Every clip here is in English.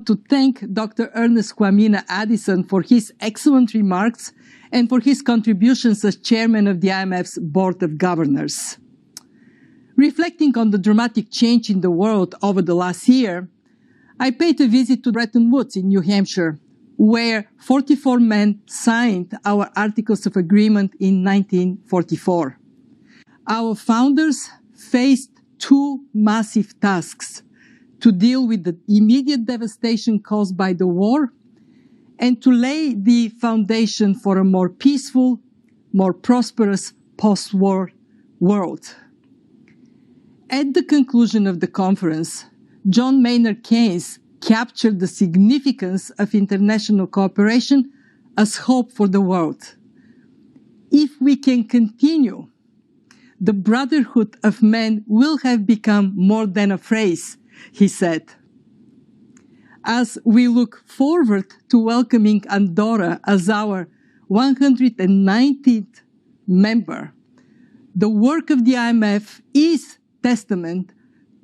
want to thank Dr. Ernest Kwamina Addison for his excellent remarks and for his contributions as chairman of the IMF's Board of Governors. Reflecting on the dramatic change in the world over the last year, I paid a visit to Bretton Woods in New Hampshire, where 44 men signed our Articles of Agreement in 1944. Our founders faced two massive tasks: to deal with the immediate devastation caused by the war and to lay the foundation for a more peaceful, more prosperous post-war world. At the conclusion of the conference, John Maynard Keynes captured the significance of international cooperation as hope for the world. If we can continue, the brotherhood of men will have become more than a phrase, he said. As we look forward to welcoming Andorra as our 190th member, the work of the IMF is testament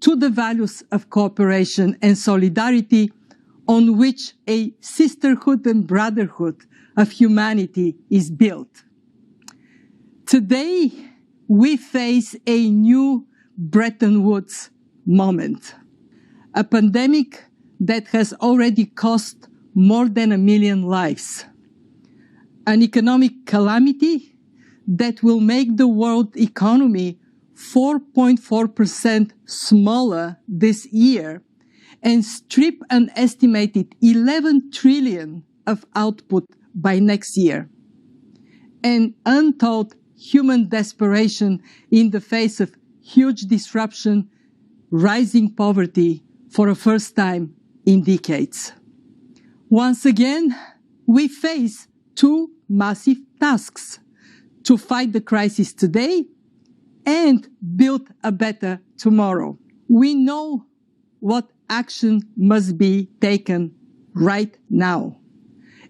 to the values of cooperation and solidarity on which a sisterhood and brotherhood of humanity is built. Today, we face a new Bretton Woods moment, a pandemic that has already cost more than 1 million lives, an economic calamity that will make the world economy 4.4% smaller this year and strip an estimated 11 trillion of output by next year. An untold human desperation in the face of huge disruption, rising poverty for the first time in decades. Once again, we face two massive tasks: to fight the crisis today and build a better tomorrow. We know what action must be taken right now.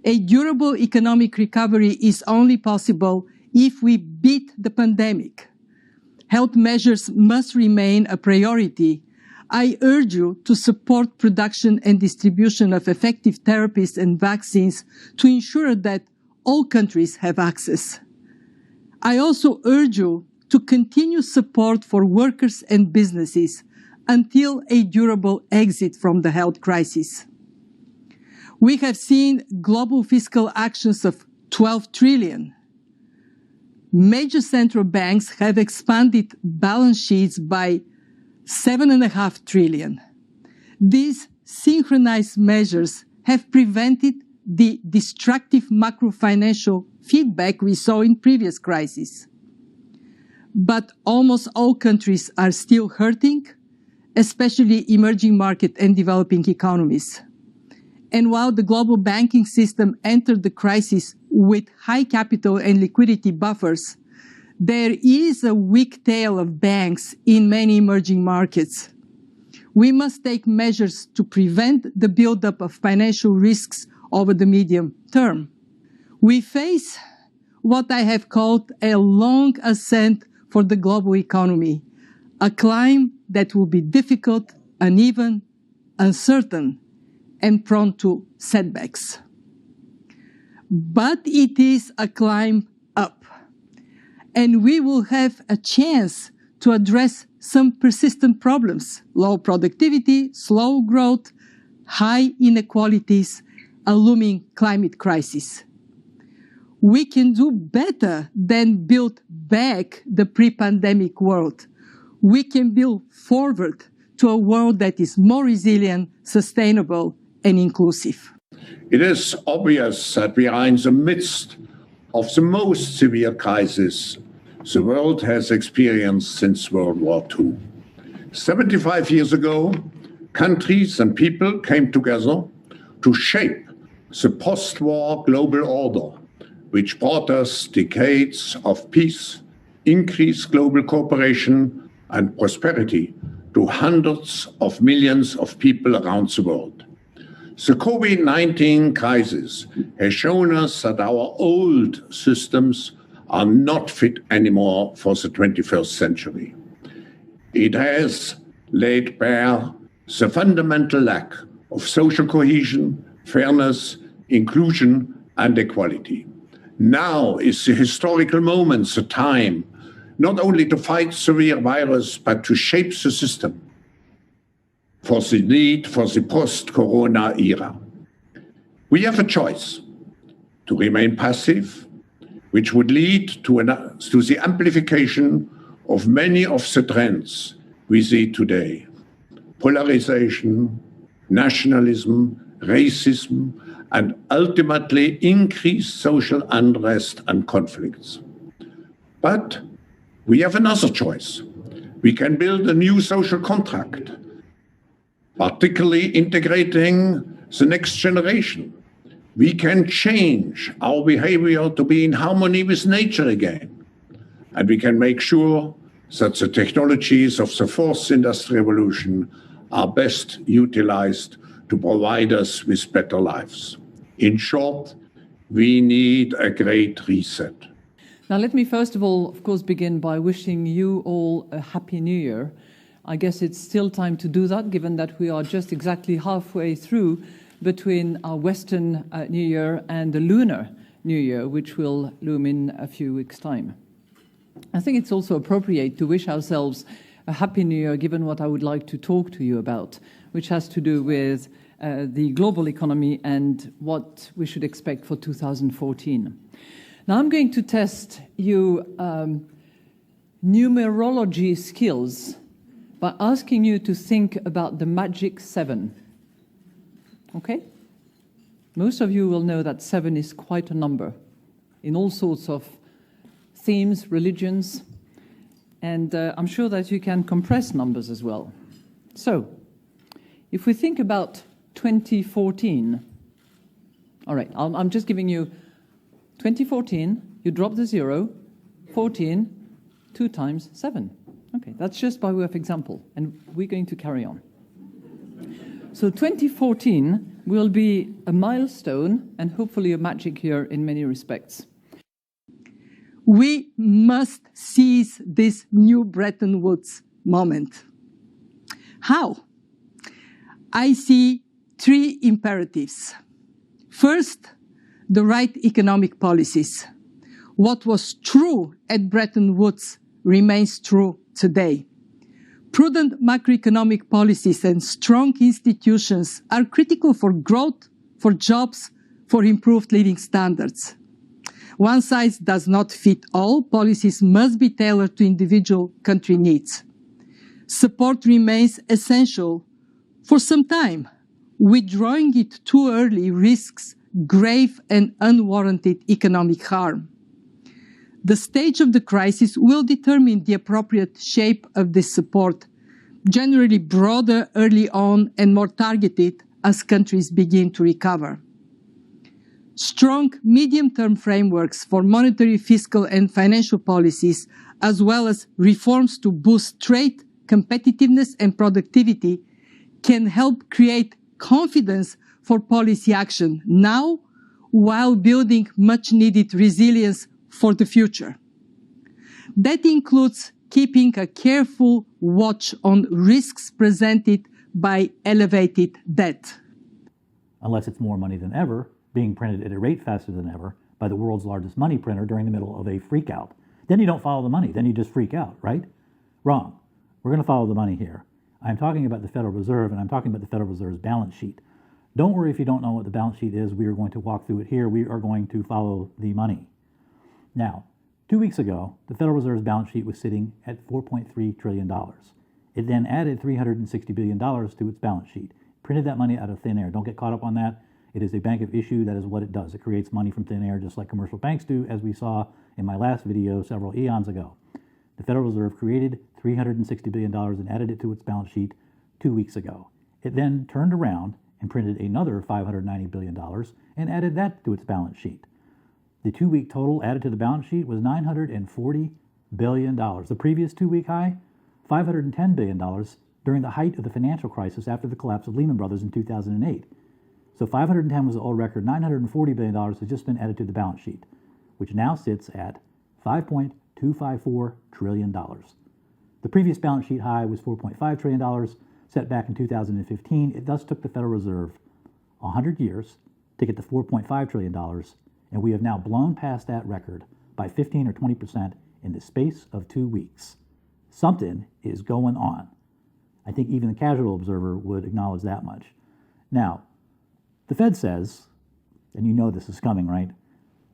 A durable economic recovery is only possible if we beat the pandemic. Health measures must remain a priority. I urge you to support production and distribution of effective therapies and vaccines to ensure that all countries have access. I also urge you to continue support for workers and businesses until a durable exit from the health crisis. We have seen global fiscal actions of 12 trillion. Major central banks have expanded balance sheets by 7.5 trillion. These synchronized measures have prevented the destructive macro-financial feedback we saw in previous crises. But almost all countries are still hurting, especially emerging market and developing economies. And while the global banking system entered the crisis with high capital and liquidity buffers, there is a weak tail of banks in many emerging markets. We must take measures to prevent the buildup of financial risks over the medium term. We face what I have called a long ascent for the global economy, a climb that will be difficult, uneven, uncertain, and prone to setbacks. But it is a climb up, and we will have a chance to address some persistent problems: low productivity, slow growth, high inequalities, a looming climate crisis. We can do better than build back the pre-pandemic world. We can build forward to a world that is more resilient, sustainable, and inclusive. It is obvious that we are in the midst of the most severe crisis the world has experienced since World War II. 75 years ago, countries and people came together to shape the post-war global order, which brought us decades of peace, increased global cooperation, and prosperity to hundreds of millions of people around the world. The COVID-19 crisis has shown us that our old systems are not fit anymore for the 21st century. It has laid bare the fundamental lack of social cohesion, fairness, inclusion, and equality. Now is the historical moment, the time, not only to fight severe virus, but to shape the system for the need for the post-corona era. We have a choice to remain passive, which would lead to the amplification of many of the trends we see today: polarization, nationalism, racism, and ultimately increased social unrest and conflicts. But we have another choice. We can build a new social contract, particularly integrating the next generation. We can change our behavior to be in harmony with nature again. And we can make sure that the technologies of the fourth industrial revolution are best utilized to provide us with better lives. In short, we need a great reset. Now, let me first of all, of course, begin by wishing you all a Happy New Year. I guess it's still time to do that, given that we are just exactly halfway through between our Western New Year and the Lunar New Year, which will loom in a few weeks' time. I think it's also appropriate to wish ourselves a Happy New Year, given what I would like to talk to you about, which has to do with the global economy and what we should expect for 2014. Now, I'm going to test you numerology skills by asking you to think about the magic 7. Okay? Most of you will know that 7 is quite a number in all sorts of themes, religions, and I'm sure that you can compress numbers as well. So, if we think about 2014, all right, I'm just giving you 2014, you drop the 0, 14, 2 times 7. Okay, that's just by way of example, and we're going to carry on. So 2014 will be a milestone and hopefully a magic year in many respects. We must seize this new Bretton Woods moment. How? I see 3 imperatives. First, the right economic policies. What was true at Bretton Woods remains true today. Prudent macroeconomic policies and strong institutions are critical for growth, for jobs, for improved living standards. One size does not fit all. Policies must be tailored to individual country needs. Support remains essential for some time. Withdrawing it too early risks grave and unwarranted economic harm. The stage of the crisis will determine the appropriate shape of this support, generally broader early on and more targeted as countries begin to recover. Strong medium-term frameworks for monetary, fiscal, and financial policies, as well as reforms to boost trade, competitiveness, and productivity, can help create confidence for policy action now, while building much-needed resilience for the future. That includes keeping a careful watch on risks presented by elevated debt. Unless it's more money than ever, being printed at a rate faster than ever by the world's largest money printer during the middle of a freak-out. Then you don't follow the money, then you just freak out, right? Wrong. We're going to follow the money here. I'm talking about the Federal Reserve, and I'm talking about the Federal Reserve's balance sheet. Don't worry if you don't know what the balance sheet is. We are going to walk through it here. We are going to follow the money. Now, 2 weeks ago, the Federal Reserve's balance sheet was sitting at $4.3 trillion. It then added $360 billion to its balance sheet. Printed that money out of thin air. Don't get caught up on that. It is a bank of issue. That is what it does. It creates money from thin air just like commercial banks do, as we saw in my last video several eons ago. The Federal Reserve created $360 billion and added it to its balance sheet 2 weeks ago. It then turned around and printed another $590 billion and added that to its balance sheet. The 2-week total added to the balance sheet was $940 billion. The previous 2-week high, $510 billion during the height of the financial crisis after the collapse of Lehman Brothers in 2008. So 510 was the old record. $940 billion has just been added to the balance sheet, which now sits at $5.254 trillion. The previous balance sheet high was $4.5 trillion, set back in 2015. It thus took the Federal Reserve 100 years to get to $4.5 trillion, and we have now blown past that record by 15 or 20% in the space of 2 weeks. Something is going on. I think even the casual observer would acknowledge that much. Now, the Fed says, and you know this is coming, right?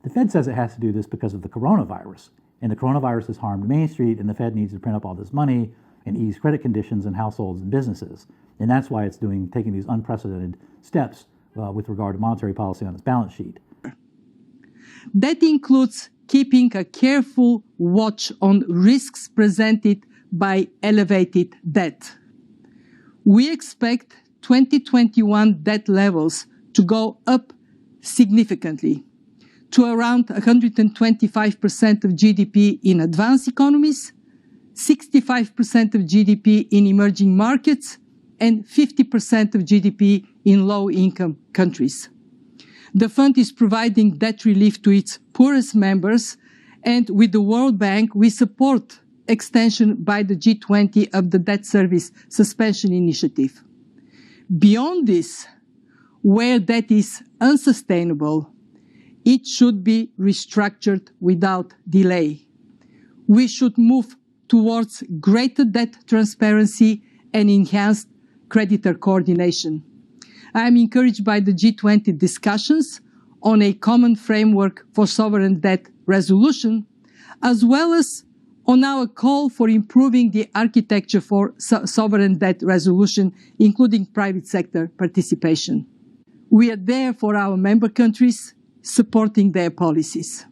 The Fed says it has to do this because of the coronavirus. And the coronavirus has harmed Main Street, and the Fed needs to print up all this money and ease credit conditions in households and businesses. And that's why it's taking these unprecedented steps with regard to monetary policy on its balance sheet. That includes keeping a careful watch on risks presented by elevated debt. We expect 2021 debt levels to go up significantly to around 125% of GDP in advanced economies, 65% of GDP in emerging markets, and 50% of GDP in low-income countries. The fund is providing debt relief to its poorest members, and with the World Bank, we support extension by the G20 of the debt service suspension initiative. Beyond this, where debt is unsustainable, it should be restructured without delay. We should move towards greater debt transparency and enhanced creditor coordination. I am encouraged by the G20 discussions on a common framework for sovereign debt resolution, as well as on our call for improving the architecture for sovereign debt resolution, including private sector participation. We are there for our member countries, supporting their policies.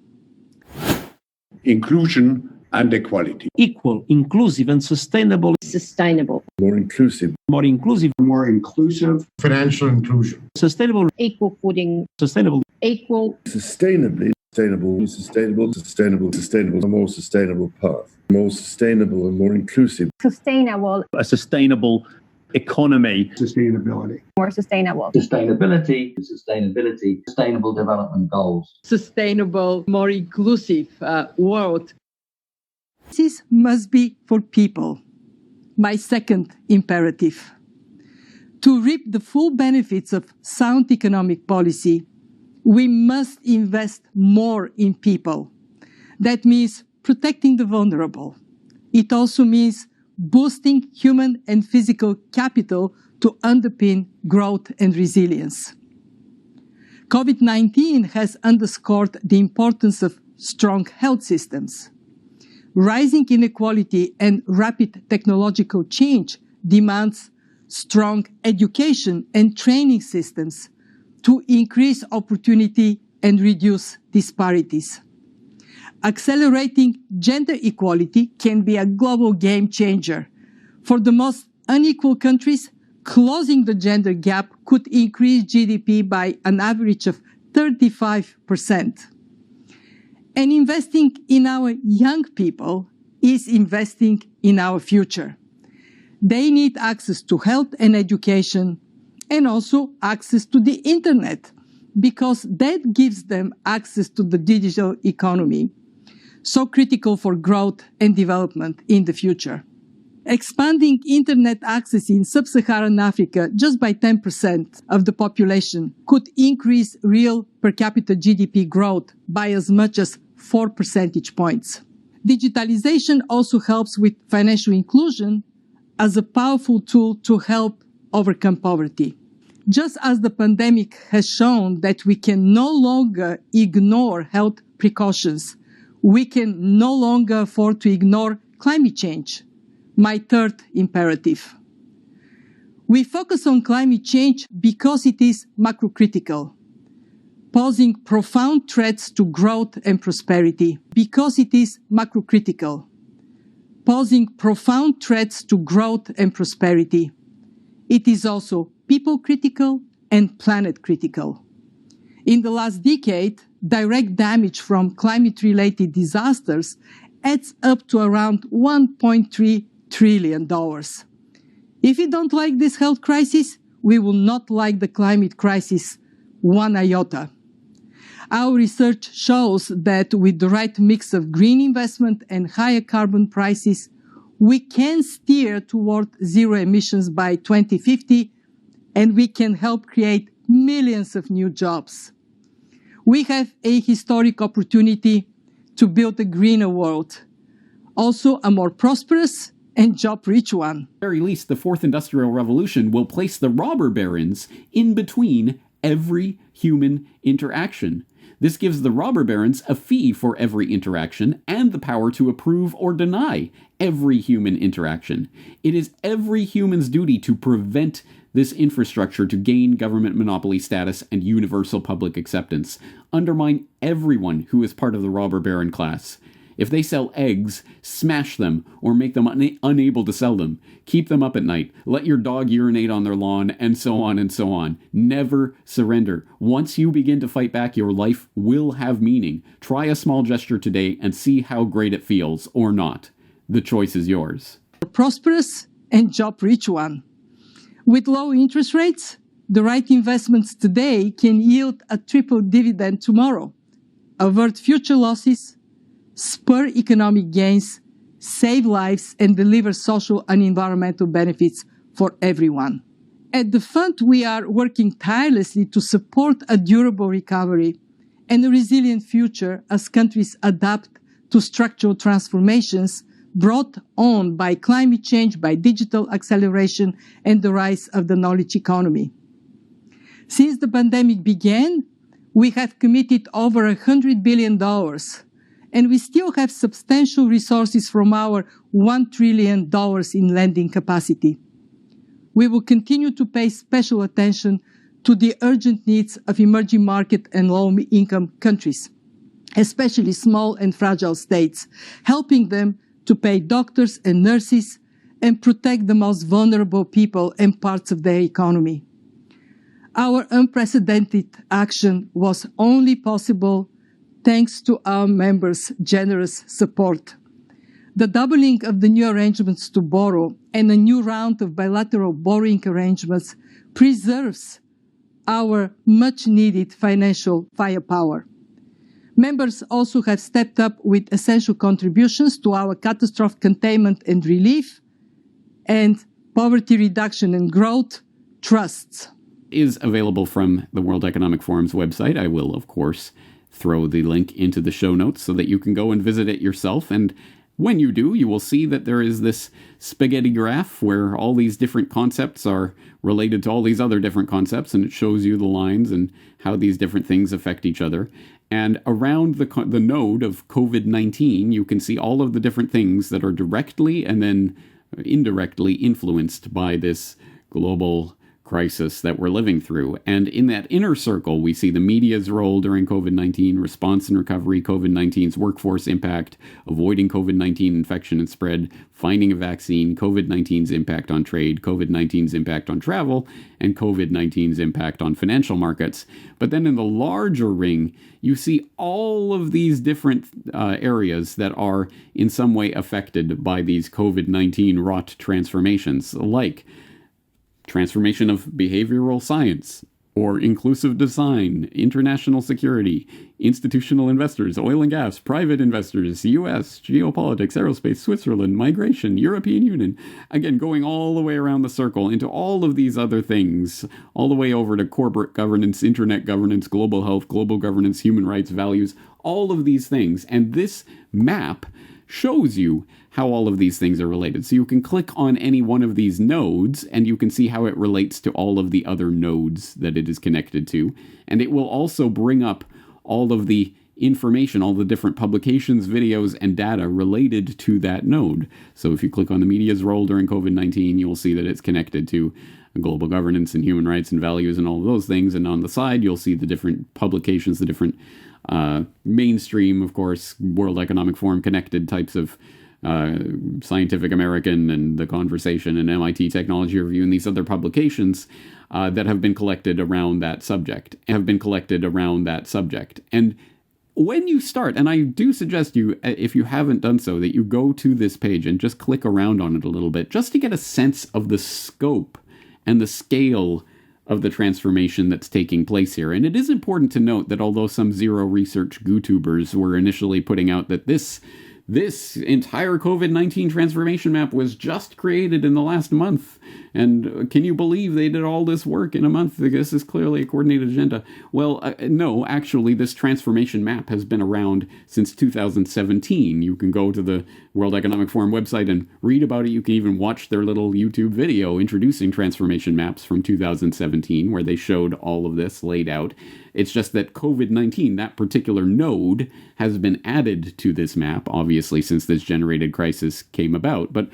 Inclusion and equality. Equal, inclusive, and sustainable. Sustainable. More inclusive. More inclusive. More inclusive. Financial inclusion. Sustainable. Equal footing. Sustainable. Equal. Sustainably. Sustainable, a more sustainable path. More sustainable and more inclusive. Sustainable. A sustainable economy. Sustainability. More sustainable. Sustainability, sustainable development goals. Sustainable, more inclusive world. This must be for people. My second imperative. To reap the full benefits of sound economic policy, we must invest more in people. That means protecting the vulnerable. It also means boosting human and physical capital to underpin growth and resilience. COVID-19 has underscored the importance of strong health systems. Rising inequality and rapid technological change demands strong education and training systems to increase opportunity and reduce disparities. Accelerating gender equality can be a global game changer. For the most unequal countries, closing the gender gap could increase GDP by an average of 35%. And investing in our young people is investing in our future. They need access to health and education, and also access to the internet, because that gives them access to the digital economy, so critical for growth and development in the future. Expanding internet access in sub-Saharan Africa just by 10% of the population could increase real per capita GDP growth by as much as 4 percentage points. Digitalization also helps with financial inclusion as a powerful tool to help overcome poverty. Just as the pandemic has shown that we can no longer ignore health precautions, we can no longer afford to ignore climate change. My third imperative. We focus on climate change because it is macrocritical, posing profound threats to growth and prosperity. Because it is macrocritical, posing profound threats to growth and prosperity. It is also people critical and planet critical. In the last decade, direct damage from climate-related disasters adds up to around $1.3 trillion. If we don't like this health crisis, we will not like the climate crisis one iota. Our research shows that with the right mix of green investment and higher carbon prices, we can steer toward zero emissions by 2050, and we can help create millions of new jobs. We have a historic opportunity to build a greener world, also a more prosperous and job-rich one. At the very least, the fourth industrial revolution will place the robber barons in between every human interaction. This gives the robber barons a fee for every interaction and the power to approve or deny every human interaction. It is every human's duty to prevent this infrastructure to gain government monopoly status and universal public acceptance. Undermine everyone who is part of the robber baron class. If they sell eggs, smash them or make them unable to sell them. Keep them up at night. Let your dog urinate on their lawn, and so on and so on. Never surrender. Once you begin to fight back, your life will have meaning. Try a small gesture today and see how great it feels, or not. The choice is yours. A prosperous and job-rich one. With low interest rates, the right investments today can yield a triple dividend tomorrow. Avert future losses, spur economic gains, save lives, and deliver social and environmental benefits for everyone. At the Fund, we are working tirelessly to support a durable recovery and a resilient future as countries adapt to structural transformations brought on by climate change, by digital acceleration, and the rise of the knowledge economy. Since the pandemic began, we have committed over $100 billion, and we still have substantial resources from our $1 trillion in lending capacity. We will continue to pay special attention to the urgent needs of emerging market and low-income countries, especially small and fragile states, helping them to pay doctors and nurses and protect the most vulnerable people and parts of their economy. Our unprecedented action was only possible thanks to our members' generous support. The doubling of the new arrangements to borrow and a new round of bilateral borrowing arrangements preserves our much-needed financial firepower. Members also have stepped up with essential contributions to our catastrophe containment and relief and poverty reduction and growth trusts. Is available from the World Economic Forum's website. I will, of course, throw the link into the show notes so that you can go and visit it yourself. And when you do, you will see that there is this spaghetti graph where all these different concepts are related to all these other different concepts, and it shows you the lines and how these different things affect each other. And around the node of COVID-19, you can see all of the different things that are directly and then indirectly influenced by this global crisis that we're living through. And in that inner circle, we see the media's role during COVID-19, response and recovery, COVID-19's workforce impact, avoiding COVID-19 infection and spread, finding a vaccine, COVID-19's impact on trade, COVID-19's impact on travel, and COVID-19's impact on financial markets. But then in the larger ring, you see all of these different areas that are in some way affected by these COVID-19 wrought transformations, like transformation of behavioral science, or inclusive design, international security, institutional investors, oil and gas, private investors, US, geopolitics, aerospace, Switzerland, migration, European Union. Again, going all the way around the circle into all of these other things, all the way over to corporate governance, internet governance, global health, global governance, human rights, values, all of these things. And this map shows you how all of these things are related. So you can click on any one of these nodes and you can see how it relates to all of the other nodes that it is connected to. And it will also bring up all of the information, all the different publications, videos, and data related to that node. So if you click on the media's role during COVID-19, you will see that it's connected to global governance and human rights and values and all of those things. And on the side, you'll see the different publications, the different mainstream, of course, World Economic Forum connected types of Scientific American and The Conversation and MIT Technology Review and these other publications that have been collected around that subject, And when you start, and I do suggest you, if you haven't done so, that you go to this page and just click around on it a little bit, just to get a sense of the scope and the scale of the transformation that's taking place here. And it is important to note that although some zero research GooTubers were initially putting out that this this entire COVID-19 transformation map was just created in the last month. And can you believe they did all this work in a month? This is clearly a coordinated agenda. Well, no, actually, this transformation map has been around since 2017. You can go to the World Economic Forum website and read about it. You can even watch their little YouTube video introducing transformation maps from 2017, where they showed all of this laid out. It's just that COVID-19, that particular node, has been added to this map, obviously, since this generated crisis came about. But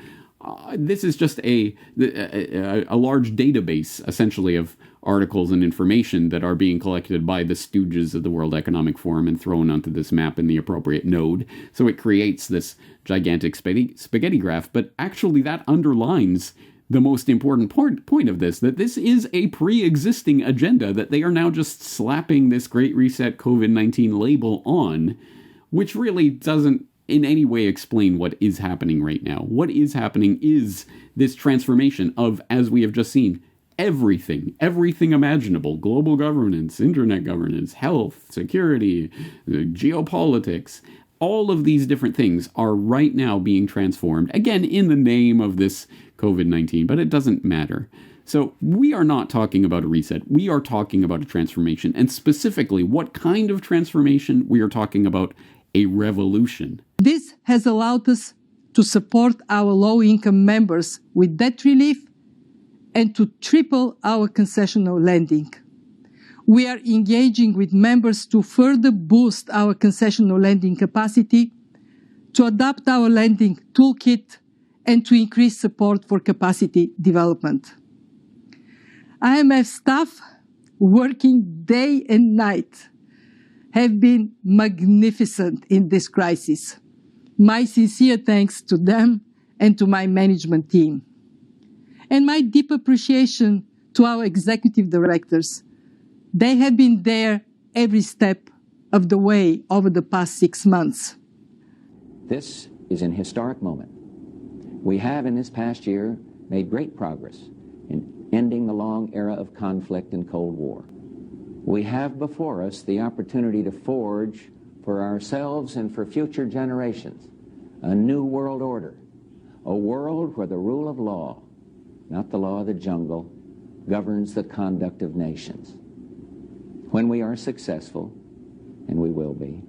this is just a large database, essentially, of articles and information that are being collected by the stooges of the World Economic Forum and thrown onto this map in the appropriate node. So it creates this gigantic spaghetti graph. But actually, that underlines the most important point of this, that this is a pre-existing agenda that they are now just slapping this Great Reset COVID-19 label on, which really doesn't in any way explain what is happening right now. What is happening is this transformation of, as we have just seen, everything imaginable: global governance, internet governance, health, security, geopolitics. All of these different things are right now being transformed, again, in the name of this COVID-19, but it doesn't matter. So we are not talking about a reset. We are talking about a transformation. And specifically, what kind of transformation? We are talking about a revolution. This has allowed us to support our low-income members with debt relief and to triple our concessional lending. We are engaging with members to further boost our concessional lending capacity, to adapt our lending toolkit, and to increase support for capacity development. IMF staff, working day and night, have been magnificent in this crisis. My sincere thanks to them and to my management team. And my deep appreciation to our executive directors. They have been there every step of the way over the past 6 months. This is an historic moment. We have, in this past year, made great progress in ending the long era of conflict and Cold War. We have before us the opportunity to forge for ourselves and for future generations a new world order, a world where the rule of law, not the law of the jungle, governs the conduct of nations. When we are successful, and we will be,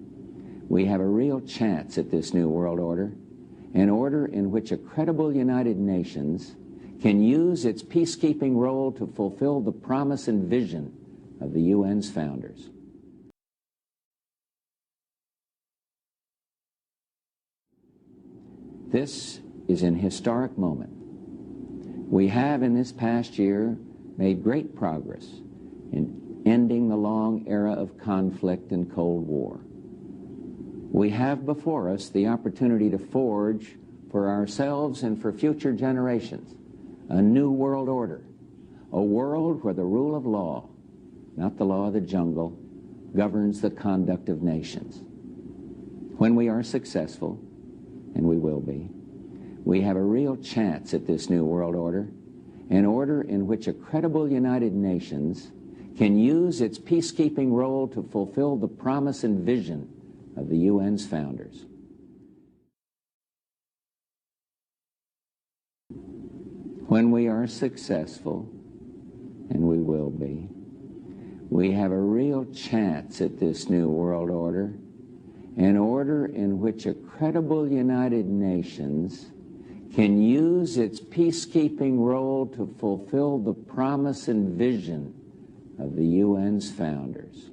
we have a real chance at this new world order, an order in which a credible United Nations can use its peacekeeping role to fulfill the promise and vision of the UN's founders. This is an historic moment. We have, in this past year, made great progress in ending the long era of conflict and Cold War. We have before us the opportunity to forge for ourselves and for future generations a new world order, a world where the rule of law, not the law of the jungle, governs the conduct of nations. When we are successful, and we will be, we have a real chance at this new world order, an order in which a credible United Nations can use its peacekeeping role to fulfill the promise and vision of the UN's founders. When we are successful, and we will be, we have a real chance at this new world order, an order in which a credible United Nations can use its peacekeeping role to fulfill the promise and vision of the UN's founders.